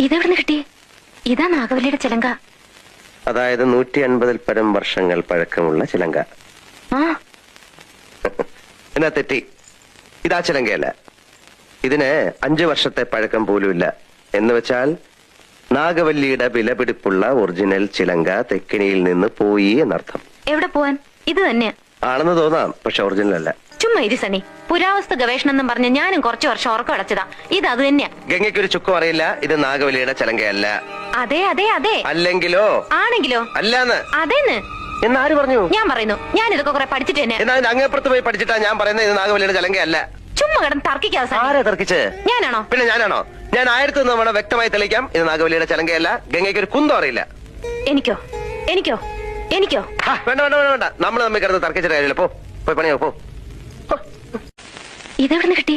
ഇതെവിടുന്ന് കിട്ടി? ഇതാ നാഗവല്ലിയുടെ ചിലങ്ക. അതായത് 150-ൽ പരം വർഷങ്ങൾ പഴക്കമുള്ള ചിലങ്ക. ആ എന്നാ തെറ്റി. ഇതാ ചിലങ്കയല്ല. ഇതിന് 5 വർഷത്തെ പഴക്കം പോലുമില്ല. എന്ന് വെച്ചാൽ നാഗവല്ലിയുടെ വിലപിടിപ്പുള്ള ഒറിജിനൽ ചിലങ്ക തെക്കിനിയിൽ നിന്ന് പോയി എന്നർത്ഥം. എവിടെ പോവാൻ? ഇത് തന്നെ ആണെന്ന് തോന്നാം, പക്ഷെ ഒറിജിനൽ അല്ല. ചുമ്മാ ഇരി സണ്ണി. പുരാവസ്തു ഗവേഷണം എന്നും പറഞ്ഞ് ഞാനും കുറച്ചു വർഷം ഉറക്കം അടച്ചതാ. ഇത് അത് തന്നെയാ. ഗംഗയ്ക്കൊരു ചുക്കും അറിയില്ല. ഇത് നാഗവല്ലിയുടെ ചിലങ്കയല്ല. അതെ അതെ അതെ. അല്ലെങ്കിലോ? ആണെങ്കിലോ? അല്ലാന്ന്. അതേന്ന്. എന്നാര് പറഞ്ഞു? ഞാൻ പറയുന്നു. ഞാൻ ഇതൊക്കെ കുറെ പഠിച്ചിട്ട് തന്നെ. എന്നാ അങ്ങേപ്പുറത്ത് പോയി പഠിച്ചിട്ടാ ഞാൻ പറയുന്നത് ഇത് നാഗവല്ലിയുടെ ചിലങ്കയല്ല. ചുമ്മാ കിടന്ന് തർക്കിക്കാതെ. ആരാ തർക്കിച്ച്? ഞാനാണോ? പിന്നെ ഞാനാണോ? ഞാൻ 1000 തവണ വ്യക്തമായി തെളിയിക്കാം ഇത് നാഗവല്ലിയുടെ ചിലങ്കയല്ല. ഗംഗയ്ക്ക് ഒരു കുന്തം അറിയില്ല. എനിക്കോ? എനിക്കോ? എനിക്കോ? വേണ്ട വേണ്ട വേണ്ട വേണ്ട. നമ്മൾ തമ്മിൽ കിടന്ന് തർക്കിച്ചിട്ട് കാര്യമില്ല. പോയി പണിയോ പോ. ഇതെവിടുന്ന് കിട്ടി?